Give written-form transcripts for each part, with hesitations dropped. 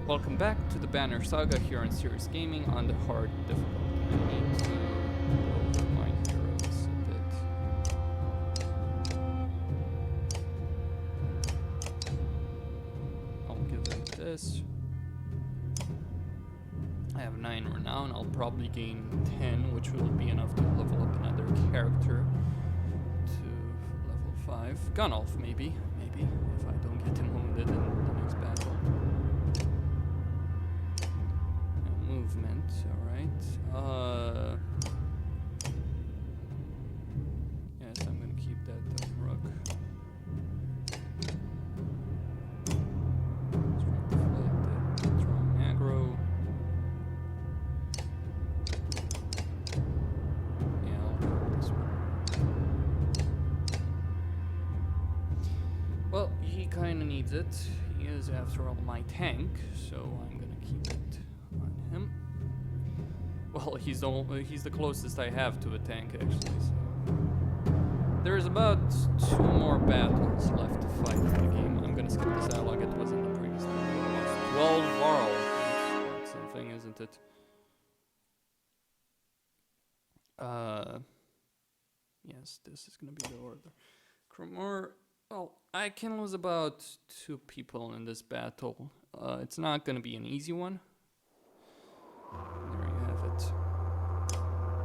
Welcome back to the Banner Saga here on Serious Gaming on the hard difficulty. I need to go over my heroes a bit. I'll give them this. I have 9 renown. I'll probably gain 10, which will be enough to level up another character to level 5. Gunolf, maybe, if I don't get him wounded in the next battle. Movement, alright. Yes, I'm gonna keep that rook. Strong aggro. Yeah, I'll go with this one. Well, he kinda needs it. He is, after all, my tank, so I'm gonna keep it on him. Well, he's the closest I have to a tank, actually. So. There's about 2 more battles left to fight in the game. I'm gonna skip this dialogue. It was in the previous one. Almost 12 Varl. That's something, isn't it? Yes, this is gonna be the order. Cremor. Well, I can lose about 2 people in this battle. It's not gonna be an easy one. There you have it.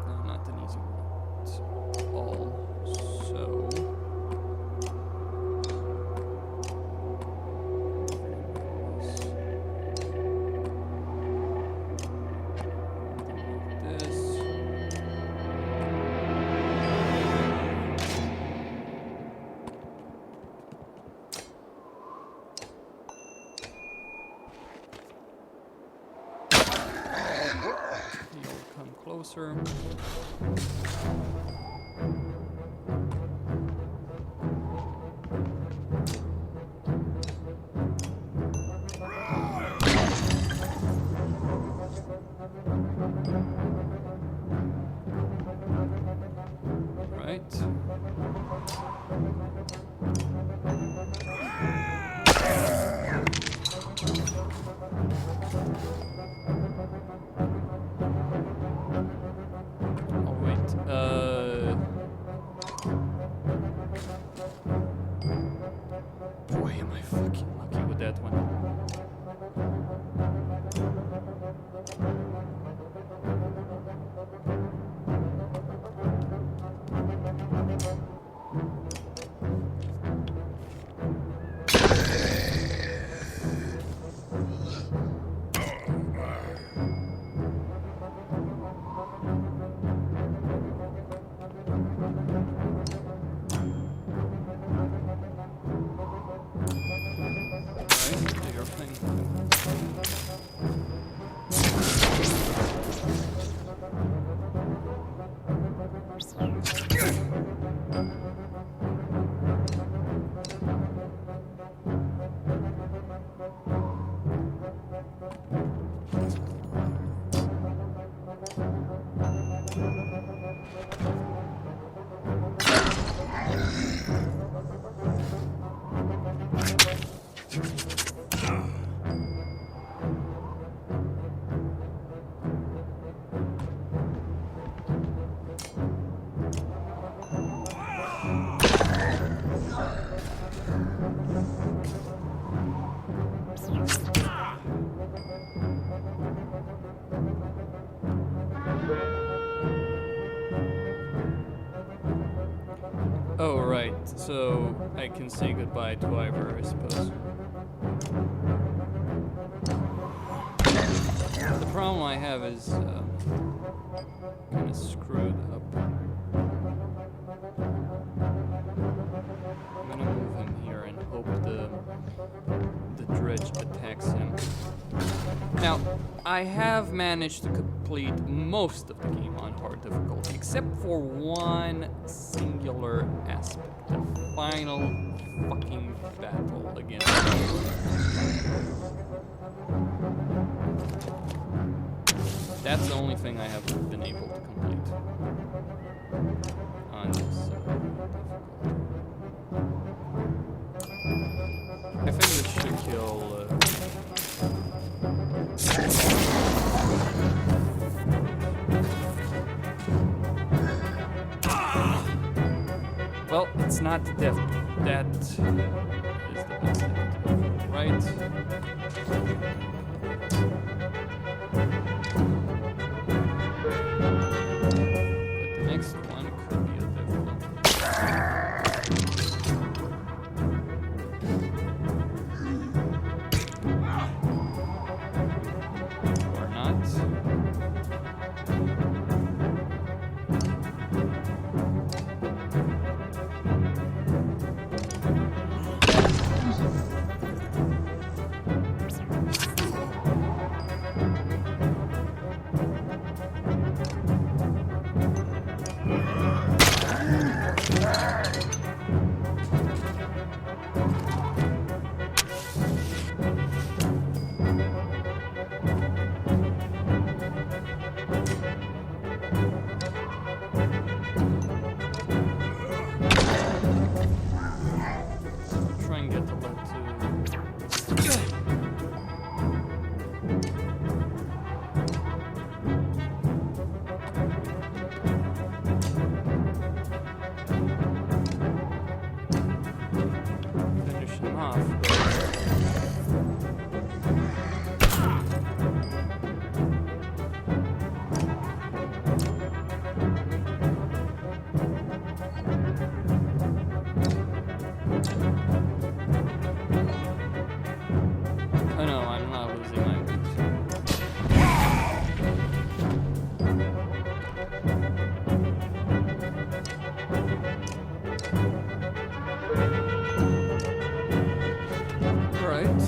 No, not an easy one. It's all so. This. Closer. Right. Boy, am I fucking lucky with that one. Oh, right. So I can say goodbye to Ivor, I suppose. The problem I have is kind of screwed up. I'm gonna move him here and hope the Dredge attacks him. Now, I have managed to complete most of the game on hard difficulty, except for one singular aspect. The final fucking battle against That's the only thing I have been able to complete on this. I think this should kill That's not the death. That is the death. Right? But the next one could be a different. Or not. Try and get the lead to. Finish him off. Oh no, I'm not losing my boots. Alright.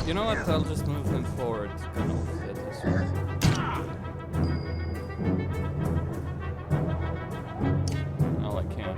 You know what? I'll just move him forward. Kind of that is all I can.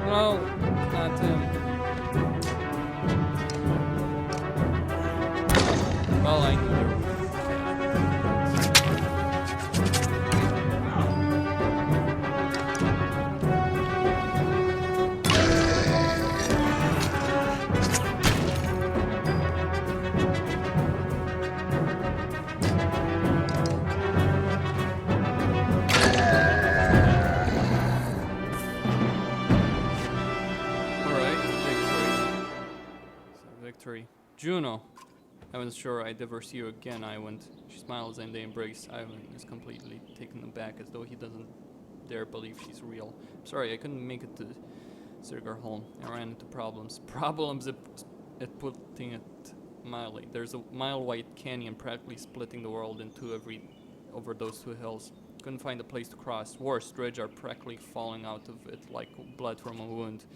No, not him. Well, I knew there was. Juno. I wasn't sure I'd ever see you again, Iwan. She smiles and they embrace. Iwan is completely taken aback as though he doesn't dare believe she's real. I'm sorry, I couldn't make it to Sirgarholm. I ran into problems. Problems at putting it mildly. There's a mile-wide canyon practically splitting the world in two over those two hills. Couldn't find a place to cross. Worse, Dredge are practically falling out of it like blood from a wound.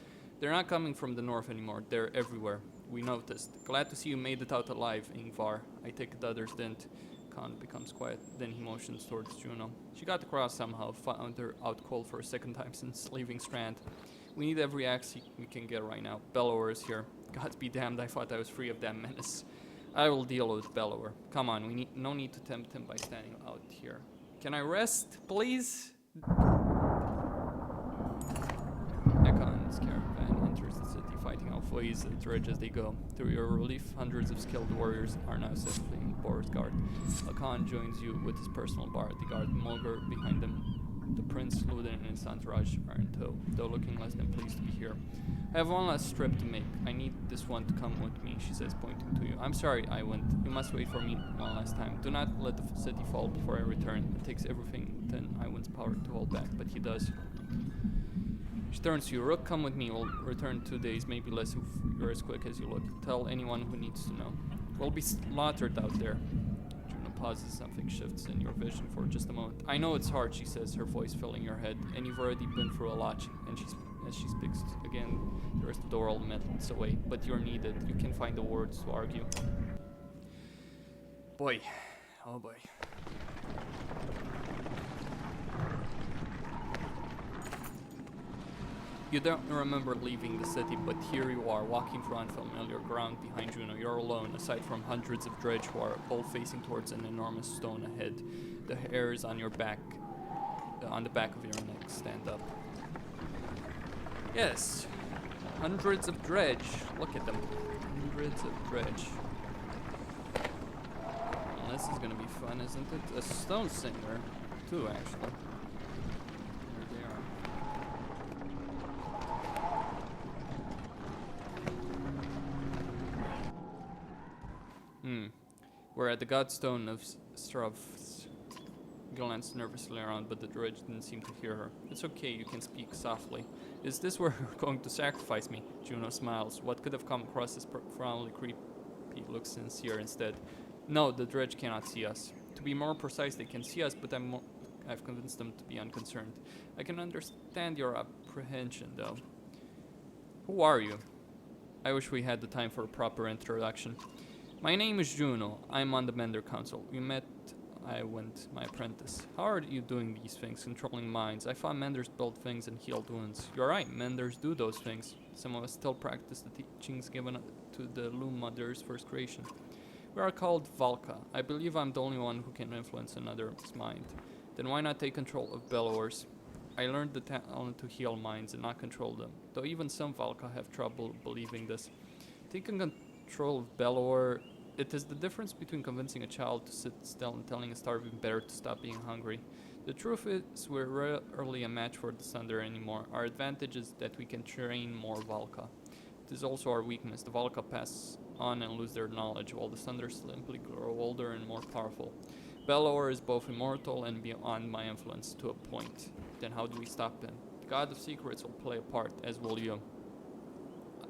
They're not coming from the north anymore. They're everywhere. We noticed. Glad to see you made it out alive, Ingvar. I take it the others didn't. Khan becomes quiet. Then he motions towards Juno. She got across somehow. Found her out cold for a second time since leaving Strand. We need every axe we can get right now. Bellower is here. God be damned, I thought I was free of that menace. I will deal with Bellower. Come on, no need to tempt him by standing out here. Can I rest, please? Hakon's caravan enters the city, fighting off ways of Dredge as they go. Through your relief, hundreds of skilled warriors are now safely in Boersgard. Hakon joins you with his personal guard. The guard Mulger behind them. The Prince, Luden, and his entourage are in tow, though looking less than pleased to be here. I have one last trip to make. I need this one to come with me, she says, pointing to you. I'm sorry, I went. You must wait for me one last time. Do not let the city fall before I return. It takes everything within Iwan's power to hold back, but he does. She turns to you. Rook, come with me. We'll return 2 days, maybe less if you're as quick as you look. Tell anyone who needs to know. We'll be slaughtered out there. Juno pauses. Something shifts in your vision for just a moment. I know it's hard, she says, her voice filling your head, and you've already been through a lot. And as she speaks again, the rest of the world melts away. But you're needed. You can find the words to argue. Boy. Oh boy. You don't remember leaving the city, but here you are, walking through unfamiliar ground behind Juno. You're alone, aside from hundreds of Dredge who are all facing towards an enormous stone ahead. The hairs on your back, on the back of your neck, stand up. Yes, hundreds of Dredge. Look at them, hundreds of Dredge. Well, this is gonna be fun, isn't it? A stone singer, too, actually. We're at the Godstone of Strovs. Glanced nervously around, but the Dredge didn't seem to hear her. It's okay, you can speak softly. Is this where you're going to sacrifice me? Juno smiles. What could have come across as profoundly creepy looks sincere instead. No, the Dredge cannot see us. To be more precise, they can see us, but I've convinced them to be unconcerned. I can understand your apprehension, though. Who are you? I wish we had the time for a proper introduction. My name is Juno. I'm on the Mender Council. We met, I went, my apprentice. How are you doing these things, controlling minds? I thought Menders built things and healed wounds. You're right, Menders do those things. Some of us still practice the teachings given to the Loom Mother's first creation. We are called Valka. I believe I'm the only one who can influence another's mind. Then why not take control of Bellows? I learned the talent to heal minds and not control them, though even some Valka have trouble believing this. Taking control of Bellower, it is the difference between convincing a child to sit still and telling a starving bear to stop being hungry. The truth is, we're rarely a match for the Thunder anymore. Our advantage is that we can train more Valka. It is also our weakness. The Valka pass on and lose their knowledge, while the Thunder simply grow older and more powerful. Bellower is both immortal and beyond my influence to a point. Then how do we stop him? The God of Secrets will play a part, as will you.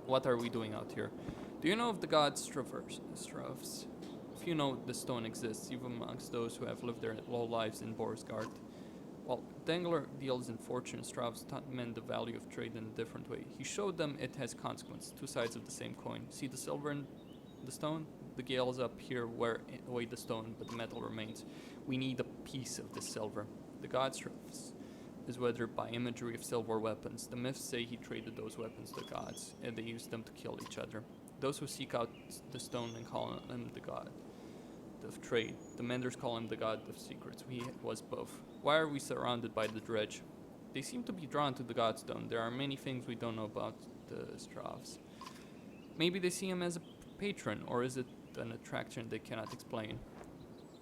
What are we doing out here? Do you know of the god Strovs? If you know the stone exists, even amongst those who have lived their low lives in Boersgard. While Dangler deals in fortune, Strovs taught men the value of trade in a different way. He showed them it has consequence, two sides of the same coin. See the silver in the stone? The gales up here wear away the stone, but the metal remains. We need a piece of the silver. The god Strovs is weathered by imagery of silver weapons. The myths say he traded those weapons to gods, and they used them to kill each other. Those who seek out the stone and call him the god of trade. The Menders call him the god of secrets. He was both. Why are we surrounded by the Dredge? They seem to be drawn to the Godstone. There are many things we don't know about the Strovs. Maybe they see him as a patron, or is it an attraction they cannot explain?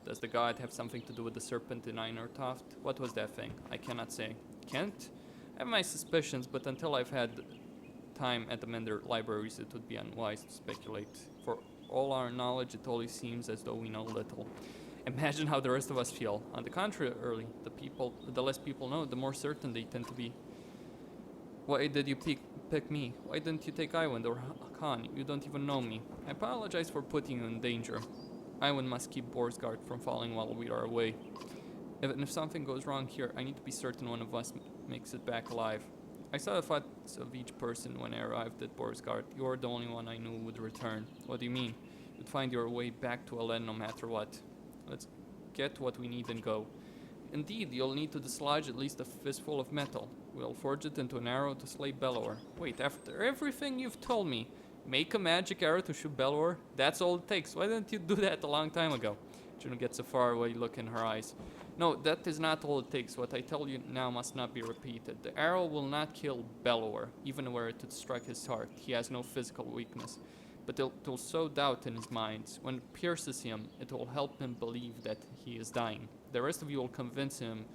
Does the god have something to do with the serpent in Einertoft? What was that thing? I cannot say. Can't? I have my suspicions, but until I've had time at the Mender libraries, it would be unwise to speculate. For all our knowledge, it always seems as though we know little. Imagine how the rest of us feel. On the contrary, the less people know, the more certain they tend to be. Why did you pick me? Why didn't you take Iwan or Hakon? You don't even know me. I apologize for putting you in danger. Iwan must keep Boersgard from falling while we are away. Even if something goes wrong here, I need to be certain one of us makes it back alive. I saw the thoughts of each person when I arrived at Boersgard. You were the only one I knew would return. What do you mean? You'd find your way back to Alen no matter what. Let's get what we need and go. Indeed, you'll need to dislodge at least a fistful of metal. We'll forge it into an arrow to slay Bellower. Wait, after everything you've told me, make a magic arrow to shoot Bellower? That's all it takes. Why didn't you do that a long time ago? Juno gets a faraway look in her eyes. No, that is not all it takes. What I tell you now must not be repeated. The arrow will not kill Bellower, even were it to strike his heart. He has no physical weakness. But it will sow doubt in his mind. When it pierces him, it will help him believe that he is dying. The rest of you will convince him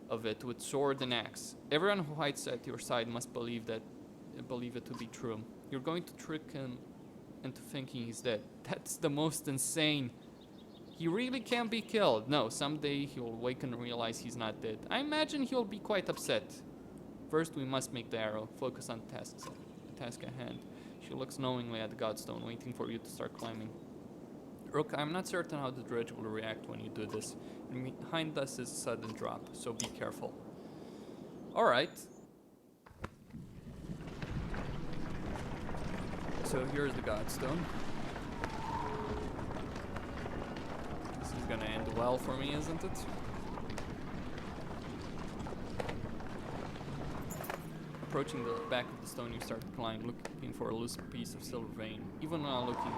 of it with sword and axe. Everyone who hides at your side must believe it to be true. You're going to trick him into thinking he's dead. That's the most insane. He really can't be killed. No, someday he'll wake and realize he's not dead. I imagine he'll be quite upset. First, we must make the arrow. Focus on the task at hand. She looks knowingly at the Godstone, waiting for you to start climbing. Rook, I'm not certain how the Dredge will react when you do this. And behind us is a sudden drop, so be careful. Alright. So here's the Godstone. This is gonna end well for me, isn't it? Approaching the back of the stone, you start to climb, looking for a loose piece of silver vein. Even while looking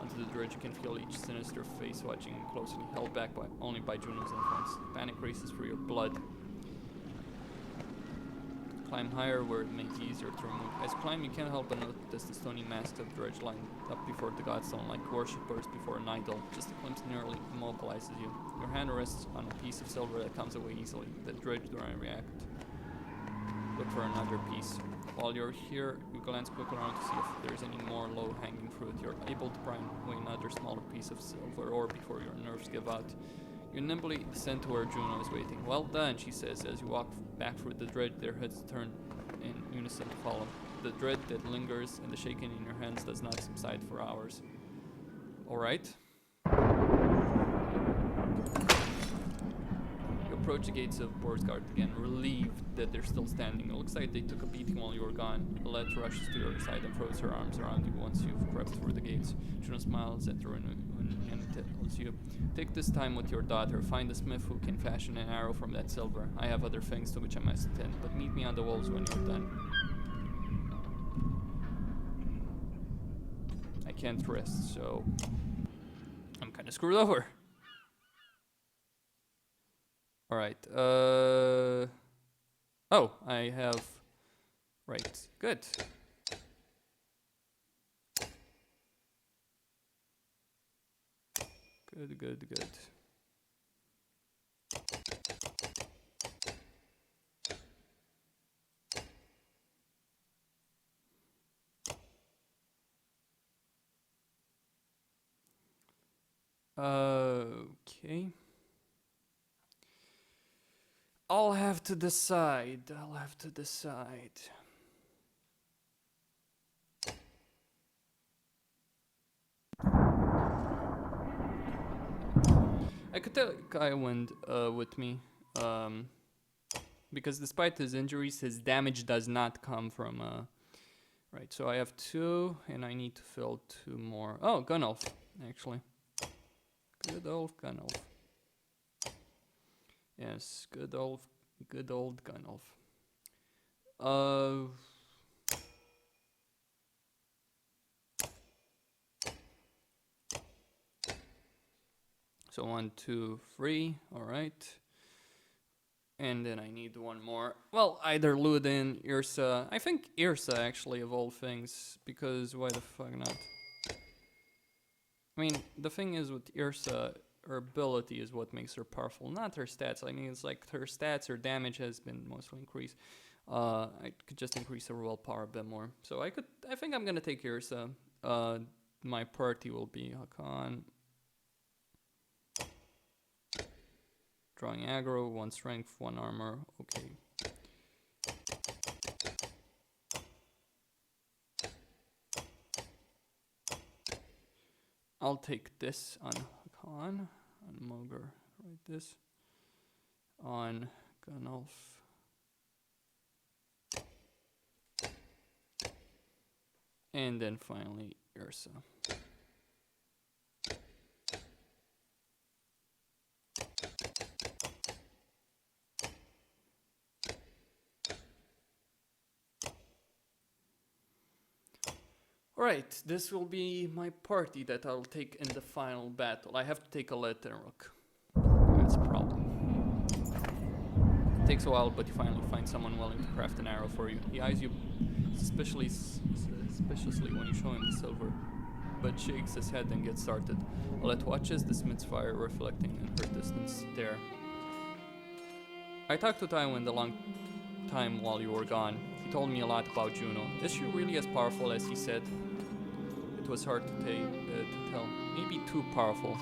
onto the Dredge, you can feel each sinister face watching you closely, held back only by Juno's influence. Panic races through your blood. Climb higher where it may be easier to remove. As you climb, you can't help but notice the stony masks of the Dredge lined up before the Godstone, like worshippers before an idol. Just a glimpse nearly immobilizes you. Your hand rests on a piece of silver that comes away easily. The Dredge do not react. Look for another piece. While you're here, you glance quickly around to see if there's any more low-hanging fruit. You're able to pry away another smaller piece of silver ore before your nerves give out. You nimbly descend to where Juno is waiting. Well done, she says, as you walk back through the Dredge. Their heads turn in unison to follow. The dread that lingers and the shaking in your hands does not subside for hours. Alright. You approach the gates of Boersgard again, relieved that they're still standing. It looks like they took a beating while you were gone. Alette rushes to your side and throws her arms around you once you've crept through the gates. Juno smiles at her and tells you, take this time with your daughter. Find a smith who can fashion an arrow from that silver. I have other things to which I must attend, but meet me on the walls when you're done. I can't rest, so I'm kind of screwed over. Alright, oh, I have, right, good. Good. Okay. I'll have to decide. I could take Iwind with me, because despite his injuries, his damage does not come from, right, so I have 2, and I need to fill 2 more. Oh, Gunelf, actually. Good old Gunelf. Yes, good old Gunelf. So 1, 2, 3, alright. And then I need 1 more. Well, either Ludin, Yrsa. I think Yrsa, actually, of all things, because why the fuck not? I mean, the thing is with Yrsa, her ability is what makes her powerful, not her stats. I mean, it's like her stats, her damage has been mostly increased. I could just increase her willpower a bit more. So I think I'm gonna take Yrsa. My party will be Hakon. Drawing aggro, 1 strength, 1 armor, okay. I'll take this on Hakon, on Mogr, right this, on Gunelf. And then finally Yrsa. Alright, this will be my party that I'll take in the final battle. I have to take Alette and Rook. That's a problem. takes a while, but you finally find someone willing to craft an arrow for you. He eyes you suspiciously when you show him the silver, but shakes his head and gets started. Alette watches the smith's fire reflecting in her distance there. I talked to Tywin the long time while you were gone. He told me a lot about Juno. Is she really as powerful as he said? It was hard to tell. Maybe too powerful,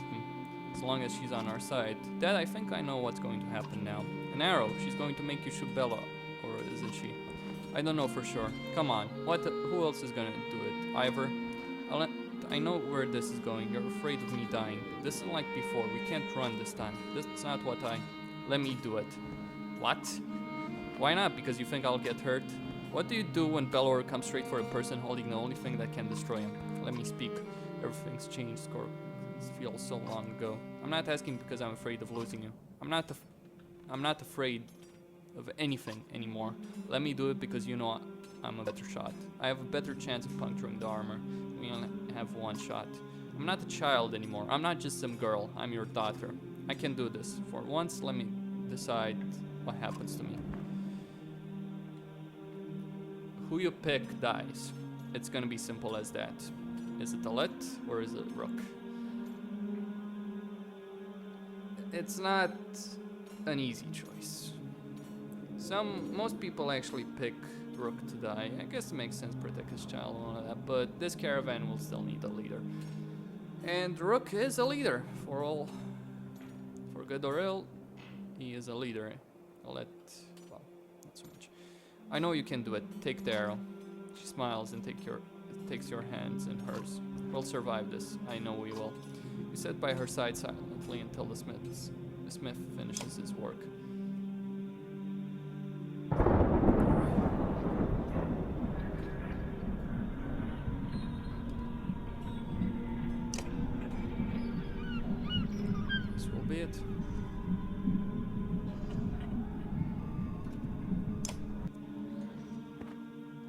as long as she's on our side. Dad, I think I know what's going to happen now. An arrow. She's going to make you shoot Bella, or isn't she? I don't know for sure. Come on. Who else is gonna do it? Ivor? I know where this is going. You're afraid of me dying. This isn't like before. We can't run this time. That's not what Let me do it. What? Why not? Because you think I'll get hurt? What do you do when Belor comes straight for a person holding the only thing that can destroy him? Let me speak. Everything's changed. It feels so long ago. I'm not asking because I'm afraid of losing you. I'm not afraid of anything anymore. Let me do it because you know I'm a better shot. I have a better chance of puncturing the armor. We only have one shot. I'm not a child anymore. I'm not just some girl. I'm your daughter. I can do this. For once, let me decide what happens to me. Who you pick dies. It's gonna be simple as that. Is it Alette or is it Rook? It's not an easy choice. Most people actually pick Rook to die. I guess it makes sense, protect his child and all of that, but this caravan will still need a leader. And Rook is a leader, for good or ill, he is a leader. Well, not so much. I know you can do it. Take the arrow. She smiles and takes your hands in hers. We'll survive this. I know we will. You sit by her side silently until the smith finishes his work. This will be it.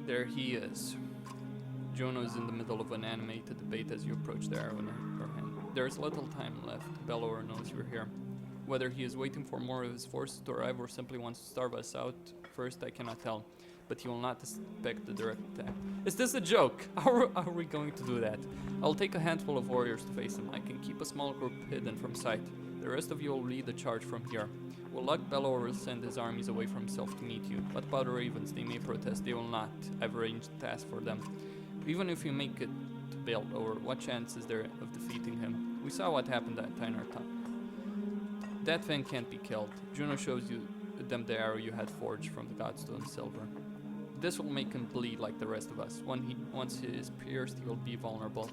There he is. Juno is in the middle of an animated debate as you approach the arrow in her hand. There is little time left. Belor knows you're here. Whether he is waiting for more of his forces to arrive or simply wants to starve us out first, I cannot tell. But he will not expect the direct attack. Is this a joke? How are we going to do that? I'll take a handful of warriors to face him. I can keep a small group hidden from sight. The rest of you will lead the charge from here. Will luck, Belor will send his armies away from himself to meet you. What about the ravens? They may protest. They will not. I've arranged a task for them. Even if you make it to Belor, what chance is there of defeating him? We saw what happened at Tynar. That thing can't be killed. Juno shows them the arrow you had forged from the Godstone silver. This will make him bleed like the rest of us. Once he is pierced, he will be vulnerable.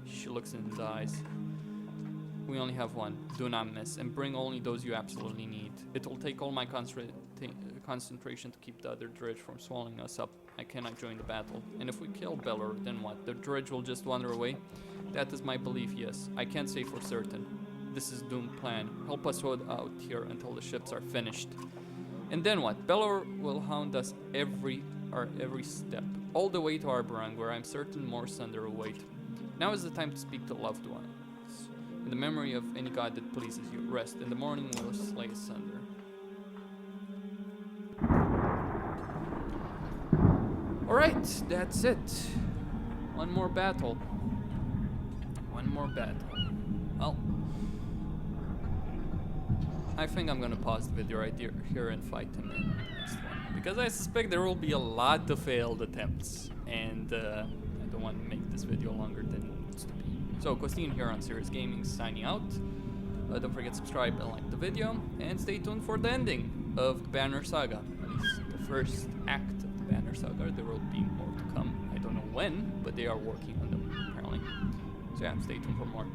She looks in his eyes. We only have one. Do not miss, and bring only those you absolutely need. It will take all my concentration to keep the other Dredge from swallowing us up. I cannot join the battle. And if we kill Belor, then what? The Dredge will just wander away? That is my belief, yes. I can't say for certain. This is doomed plan. Help us hold out here until the ships are finished. And then what? Belor will hound us every step, all the way to Arborang, where I'm certain more sunder await. Now is the time to speak to loved ones. In the memory of any god that pleases you, rest. In the morning we'll slay sunder. Alright, that's it. One more battle. Well, I think I'm gonna pause the video right here and fight him in the next one. Because I suspect there will be a lot of failed attempts. And I don't want to make this video longer than it needs to be. So, Costin here on Serious Gaming, signing out. Don't forget to subscribe and like the video. And stay tuned for the ending of the Banner Saga. At least the first act of the Banner Saga. There will be more to come. I don't know when, but they are working on them, apparently. So yeah, stay tuned for more.